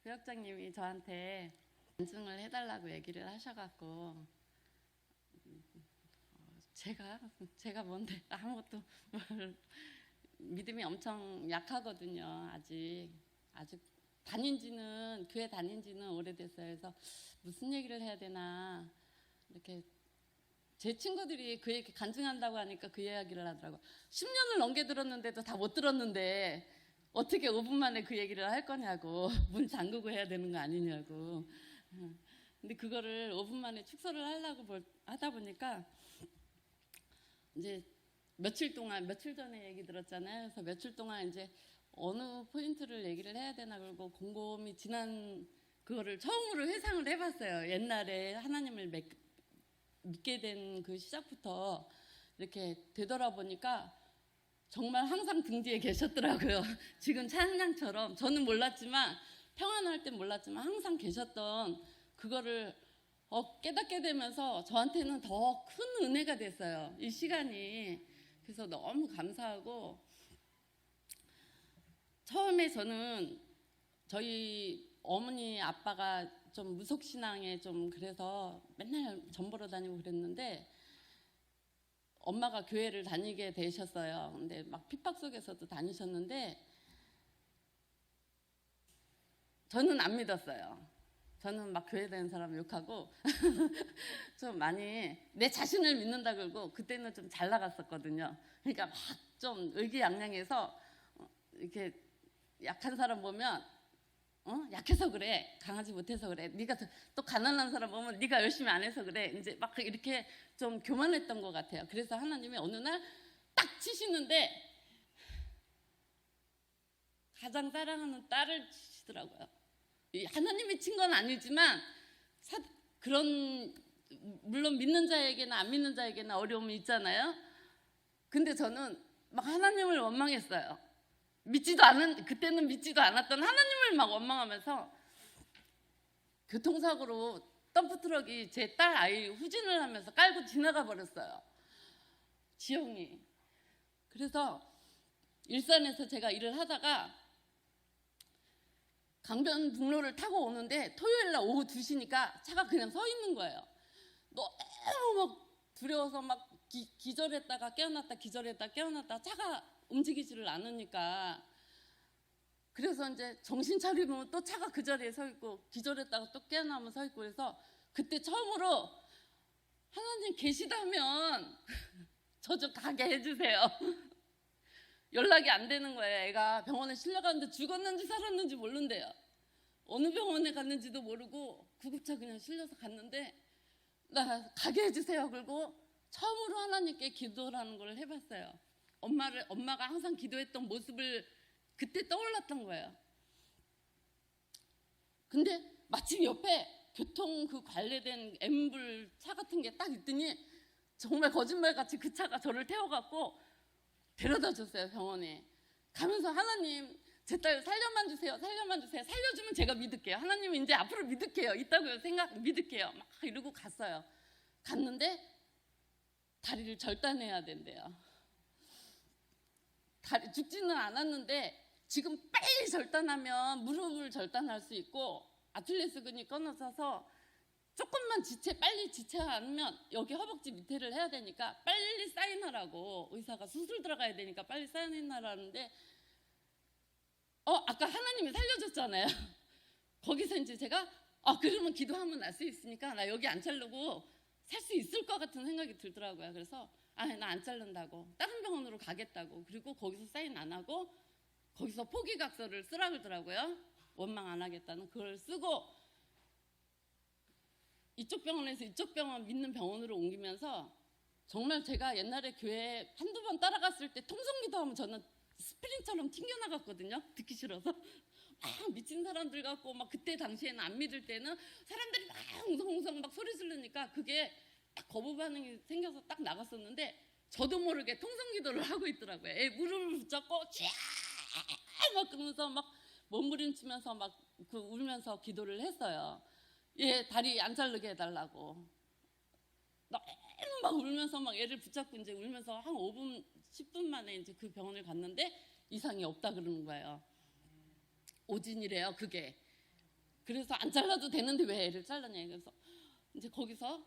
부역장님이 저한테 간증을 해달라고 얘기를 하셔갖고 제가 뭔데 아무것도 믿음이 엄청 약하거든요. 아직 교회 다닌 지는 오래됐어요. 그래서 무슨 얘기를 해야 되나 이렇게 제 친구들이 그 얘기 간증한다고 하니까 그 이야기를 하더라고요. 10년을 넘게 들었는데도 다 못 들었는데 어떻게 5분 만에 그 얘기를 할 거냐고, 문 잠그고 해야 되는 거 아니냐고. 근데 그거를 5분 만에 축소를 하다 보니까 이제 며칠 전에 얘기 들었잖아요. 그래서 며칠 동안 이제 어느 포인트를 얘기를 해야 되나 그러고 곰곰이 지난 그거를 처음으로 회상을 해봤어요. 옛날에 하나님을 믿게 된 그 시작부터 이렇게 되돌아보니까 정말 항상 등 뒤에 계셨더라고요. 지금 찬양처럼 저는 몰랐지만, 평안할 땐 몰랐지만 항상 계셨던 그거를 깨닫게 되면서 저한테는 더 큰 은혜가 됐어요, 이 시간이. 그래서 너무 감사하고, 처음에 저는 저희 어머니 아빠가 좀 무속신앙에 좀 그래서 맨날 전 보러 다니고 그랬는데, 엄마가 교회를 다니게 되셨어요. 근데 막 핍박 속에서도 다니셨는데 저는 안 믿었어요. 저는 막 교회 다니는 사람 욕하고 좀 많이 내 자신을 믿는다 그러고, 그때는 좀 잘 나갔었거든요. 그러니까 막 좀 의기양양해서 이렇게 약한 사람 보면 약해서 그래, 강하지 못해서 그래, 네가 또 가난한 사람 보면 네가 열심히 안 해서 그래, 이제 막 이렇게 좀 교만했던 것 같아요. 그래서 하나님이 어느 날 딱 치시는데 가장 사랑하는 딸을 치시더라고요. 하나님이 친 건 아니지만 그런, 물론 믿는 자에게나 안 믿는 자에게나 어려움이 있잖아요. 근데 저는 막 하나님을 원망했어요. 그때는 믿지도 않았던 하나님을 막 원망하면서 교통사고로 덤프트럭이 제 딸 아이 후진을 하면서 깔고 지나가 버렸어요, 지형이. 그래서 일산에서 제가 일을 하다가 강변북로를 타고 오는데 토요일날 오후 2시니까 차가 그냥 서 있는 거예요. 너무 막 두려워서 막 기절했다가 깨어났다, 기절했다 깨어났다, 차가 움직이지를 않으니까. 그래서 이제 정신 차리면 또 차가 그 자리에 서 있고, 기절했다가 또 깨어나면 서 있고. 그래서 그때 처음으로 하나님 계시다면 저 좀 가게 해주세요. 연락이 안 되는 거예요. 애가 병원에 실려갔는데 죽었는지 살았는지 모른대요. 어느 병원에 갔는지도 모르고 구급차 그냥 실려서 갔는데, 나 가게 해주세요. 그리고 처음으로 하나님께 기도를 하는 걸 해봤어요. 엄마가 항상 기도했던 모습을 그때 떠올랐던 거예요. 근데 마침 옆에 교통 그 관리된 앰뷸 차 같은 게 딱 있더니 정말 거짓말같이 그 차가 저를 태워갖고 데려다 줬어요, 병원에. 가면서 하나님, 제 딸 살려만 주세요, 살려만 주세요. 살려주면 제가 믿을게요. 하나님 이제 앞으로 믿을게요. 있다고 믿을게요. 막 이러고 갔어요. 갔는데 다리를 절단해야 된대요. 죽지는 않았는데 지금 빨리 절단하면 무릎을 절단할 수 있고, 아킬레스건이 끊어져서 조금만 빨리 지체 않으면 여기 허벅지 밑에를 해야 되니까 빨리 사인하라고, 의사가 수술 들어가야 되니까 빨리 사인하라는데, 아까 하나님이 살려줬잖아요. 거기서 이제 제가 그러면 기도하면 날 수 있으니까 나 여기 안 자르고 살 수 있을 것 같은 생각이 들더라고요. 그래서 나 안 자른다고, 다른 병원으로 가겠다고. 그리고 거기서 사인 안 하고 거기서 포기각서를 쓰라 그러더라고요. 원망 안 하겠다는. 그걸 쓰고 이쪽 병원에서 이쪽 병원 믿는 병원으로 옮기면서, 정말 제가 옛날에 교회 한두 번 따라갔을 때 통성기도하면 저는 스프링처럼 튕겨나갔거든요. 듣기 싫어서. 막 미친 사람들 같고, 막 그때 당시에는 안 믿을 때는 사람들이 막 웅성웅성 막 소리 지르니까 그게 딱 거부 반응이 생겨서 딱 나갔었는데, 저도 모르게 통성기도를 하고 있더라고요. 애 무릎을 붙잡고 쫙 막 그러면서 막 몸부림치면서 막 울면서 기도를 했어요. 얘 다리 안 자르게 해달라고. 너무 막 울면서 막 애를 붙잡고 이제 울면서 한 5분 10분 만에 이제 그 병원을 갔는데 이상이 없다 그러는 거예요. 오진이래요, 그게. 그래서 안 잘라도 되는데 왜 애를 잘랐냐. 그래서 이제 거기서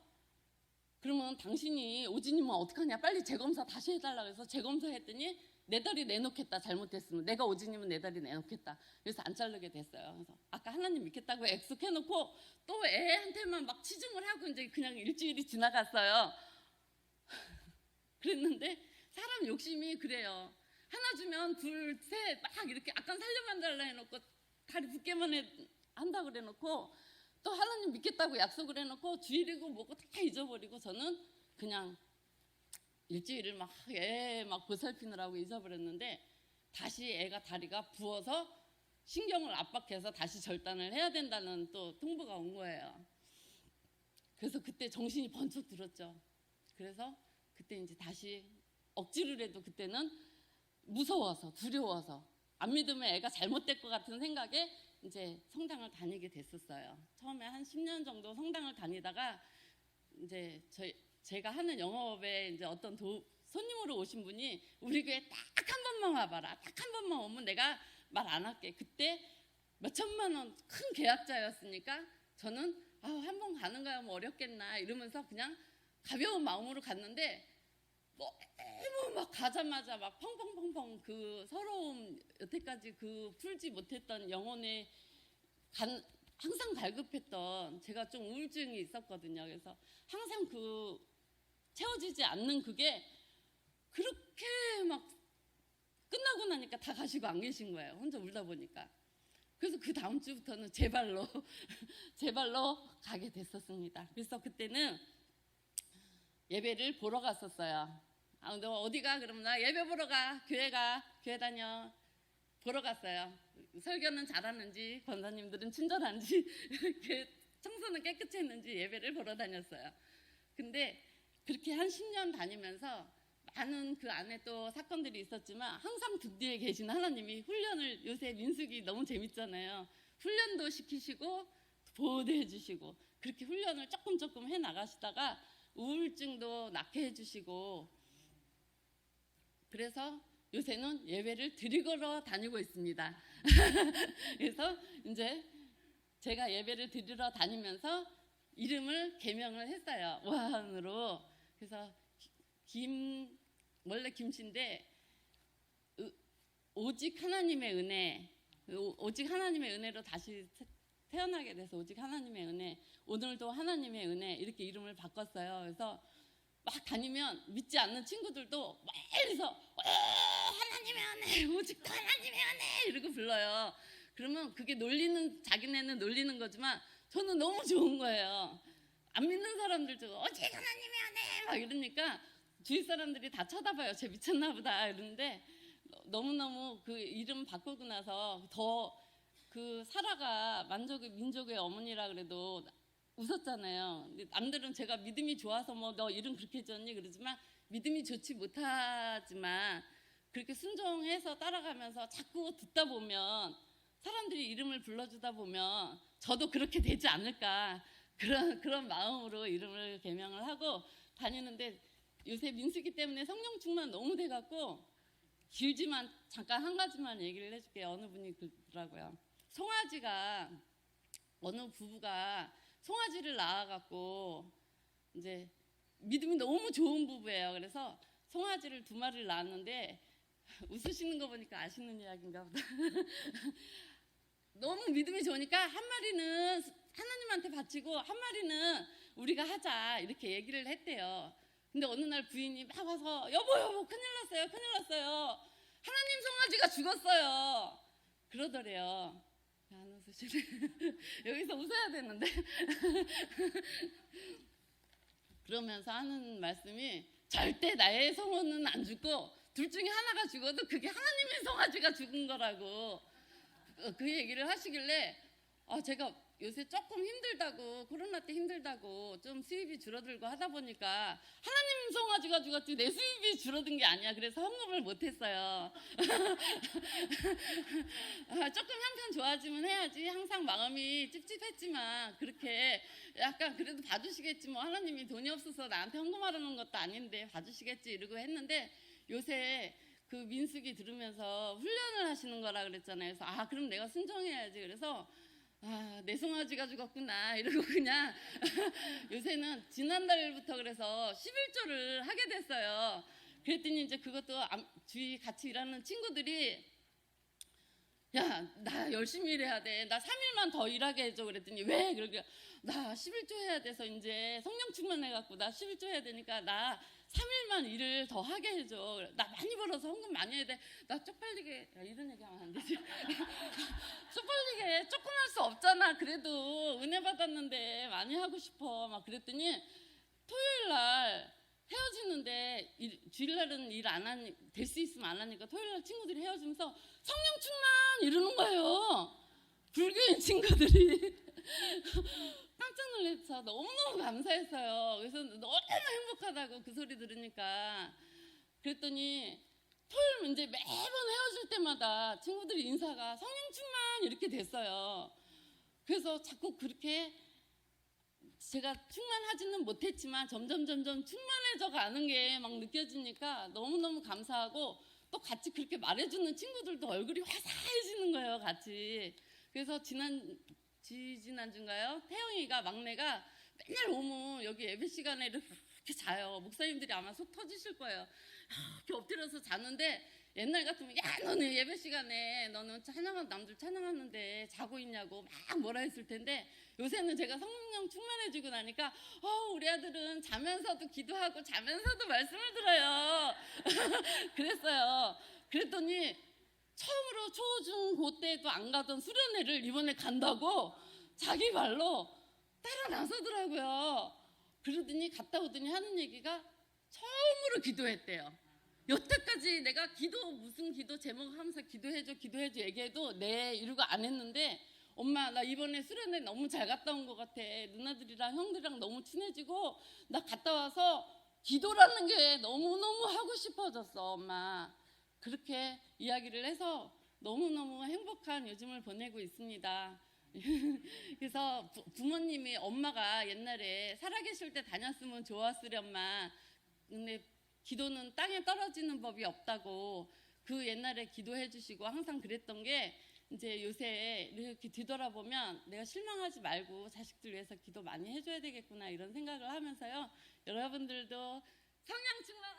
그러면 당신이 오지님은 어떡하냐, 빨리 재검사 다시 해달라고 해서 재검사 했더니 내 다리 내놓겠다, 잘못됐으면. 내가 오지님은 내 다리 내놓겠다. 그래서 안 자르게 됐어요. 그래서 아까 하나님 믿겠다고 약속해놓고 또 애한테만 막 치중을 하고 이제 그냥 일주일이 지나갔어요. 그랬는데 사람 욕심이 그래요. 하나 주면 둘, 셋 막 이렇게 아까 살려만 달라 해놓고 다리 붓게만 한다고 그래놓고 또 하나님 믿겠다고 약속을 해놓고 주일이고 뭐고 다 잊어버리고 저는 그냥 일주일을 막 애 막 보살피느라고 잊어버렸는데 다시 애가 다리가 부어서 신경을 압박해서 다시 절단을 해야 된다는 또 통보가 온 거예요. 그래서 그때 정신이 번쩍 들었죠. 그래서 그때 이제 다시 억지로라도 그때는 무서워서 두려워서 안 믿으면 애가 잘못될 것 같은 생각에 이제 성당을 다니게 됐었어요. 처음에 한 10년 정도 성당을 다니다가 이제 제가 하는 영업에 이제 어떤 손님으로 오신 분이 우리 교회 딱 한 번만 와봐라. 딱 한 번만 오면 내가 말 안 할게. 그때 몇 천만 원 큰 계약자였으니까 저는 한 번 가는 거야 뭐 어렵겠나 이러면서 그냥 가벼운 마음으로 갔는데 너무 막 가자마자 막 펑펑펑펑 그 서러움 여태까지 그 풀지 못했던 영혼의 항상 갈급했던 제가 좀 우울증이 있었거든요. 그래서 항상 그 채워지지 않는 그게 그렇게 막 끝나고 나니까 다 가시고 안 계신 거예요. 혼자 울다 보니까. 그래서 그 다음 주부터는 제 발로 가게 됐었습니다. 그래서 그때는 예배를 보러 갔었어요. 너 어디 가? 그러면 나 예배 보러 가. 교회 다녀. 보러 갔어요. 설교는 잘하는지 권사님들은 친절한지 청소는 깨끗이 했는지 예배를 보러 다녔어요. 근데 그렇게 한 10년 다니면서 많은 그 안에 또 사건들이 있었지만 항상 등 뒤에 계신 하나님이 훈련을, 요새 민숙이 너무 재밌잖아요. 훈련도 시키시고 보호도 해주시고 그렇게 훈련을 조금 해나가시다가 우울증도 낫게 해주시고 그래서 요새는 예배를 드리러 다니고 있습니다. 그래서 이제 제가 예배를 드리러 다니면서 이름을 개명을 했어요. 우하은으로. 그래서 원래 김씨인데 오직 하나님의 은혜, 오직 하나님의 은혜로 다시 태어나게 돼서 오직 하나님의 은혜, 오늘도 하나님의 은혜 이렇게 이름을 바꿨어요. 그래서 막 다니면 믿지 않는 친구들도 멀리서 하나님의 은혜, 오직 하나님의 은혜 이러고 불러요. 그러면 그게 자기네는 놀리는 거지만 저는 너무 좋은 거예요. 안 믿는 사람들도 오직 하나님의 은혜 막 이러니까 주위 사람들이 다 쳐다봐요. 쟤 미쳤나 보다 이러는데 너무너무 그 이름 바꾸고 나서 더 그 사라가 만족의 민족의 어머니라 그래도 웃었잖아요. 남들은 제가 믿음이 좋아서 뭐 너 이름 그렇게 지었니 그러지만 믿음이 좋지 못하지만 그렇게 순종해서 따라가면서 자꾸 듣다 보면 사람들이 이름을 불러주다 보면 저도 그렇게 되지 않을까 그런 마음으로 이름을 개명을 하고 다니는데 요새 민수기 때문에 성령 충만 너무 돼갖고 길지만 잠깐 한 가지만 얘기를 해줄게요. 어느 분이 그러더라고요. 송아지가 어느 부부가 송아지를 낳아갖고 이제 믿음이 너무 좋은 부부예요. 그래서 송아지를 2마리를 낳았는데 웃으시는 거 보니까 아시는 이야기인가 보다. 너무 믿음이 좋으니까 한 마리는 하나님한테 바치고 한 마리는 우리가 하자 이렇게 얘기를 했대요. 근데 어느 날 부인이 막 와서 여보 큰일 났어요. 하나님 송아지가 죽었어요. 그러더래요. 안 웃으시네. 여기서 웃어야 되는데. 그러면서 하는 말씀이 절대 나의 성호는 안 죽고 둘 중에 하나가 죽어도 그게 하나님의 송아지가 죽은 거라고 그 얘기를 하시길래 제가 요새 조금 힘들다고 코로나 때 힘들다고 좀 수입이 줄어들고 하다 보니까 하나님 송아지가 죽었지 내 수입이 줄어든 게 아니야. 그래서 헌금을 못했어요. 조금 형편 좋아지면 해야지. 항상 마음이 찝찝했지만 그렇게 약간 그래도 봐주시겠지 뭐 하나님이 돈이 없어서 나한테 헌금하라는 것도 아닌데 봐주시겠지 이러고 했는데 요새 그 민숙이 들으면서 훈련을 하시는 거라 그랬잖아요. 그래서 그럼 내가 순종해야지. 그래서 아, 내 송아지가 죽었구나 이러고 그냥 요새는 지난달부터 그래서 11조를 하게 됐어요. 그랬더니 이제 그것도 주위 같이 일하는 친구들이 야, 나 열심히 일해야 돼. 나 3일만 더 일하게 해줘. 그랬더니 왜? 그러니까 나 11조 해야 돼서 이제 성령 충만해갖고 나 11조 해야 되니까 나 3일만 일을 더 하게 해줘. 나 많이 벌어서 헌금 많이 해야 돼. 나 쪽팔리게, 야, 이런 얘기 하면 안 되지. 쪽팔리게 조금 할 수 없잖아. 그래도 은혜 받았는데 많이 하고 싶어. 막 그랬더니 토요일 날 헤어지는데 주일날은 일 안 하니 될 수 있으면 안 하니까 토요일날 친구들이 헤어지면서 성령 충만 이러는 거예요. 불교인 친구들이. 깜짝 놀라서 너무너무 감사했어요. 그래서 너무 행복하다고 그 소리 들으니까. 그랬더니 토요일 이제 매번 헤어질 때마다 친구들이 인사가 성령 충만 이렇게 됐어요. 그래서 자꾸 그렇게 제가 충만하지는 못했지만 점점 충만해져 가는 게 막 느껴지니까 너무너무 감사하고 또 같이 그렇게 말해주는 친구들도 얼굴이 화사해지는 거예요, 같이. 그래서 지난주인가요? 태영이가 막내가 맨날 오면 여기 예배 시간에 이렇게 자요. 목사님들이 아마 속 터지실 거예요. 이렇게 엎드려서 자는데 옛날 같으면 야, 너는 예배 시간에 너는 남들 찬양하는데 자고 있냐고 막 뭐라 했을 텐데 요새는 제가 성령 충만해지고 나니까 우리 아들은 자면서도 기도하고 자면서도 말씀을 들어요. 그랬어요. 그랬더니 처음으로 초중고 때도 안 가던 수련회를 이번에 간다고 자기 말로 따라 나서더라고요. 그러더니 갔다 오더니 하는 얘기가 처음으로 기도했대요. 여태까지 내가 무슨 기도 제목 하면서 기도해줘 얘기해도 네 이러고 안 했는데 엄마 나 이번에 수련회 너무 잘 갔다 온 것 같아. 누나들이랑 형들이랑 너무 친해지고 나 갔다 와서 기도라는 게 너무너무 하고 싶어졌어 엄마. 그렇게 이야기를 해서 너무너무 행복한 요즘을 보내고 있습니다. 그래서 부모님이 엄마가 옛날에 살아계실 때 다녔으면 좋았으련만 근데 기도는 땅에 떨어지는 법이 없다고 그 옛날에 기도해 주시고 항상 그랬던 게 이제 요새 이렇게 뒤돌아보면 내가 실망하지 말고 자식들 위해서 기도 많이 해줘야 되겠구나 이런 생각을 하면서요. 여러분들도 성령 충만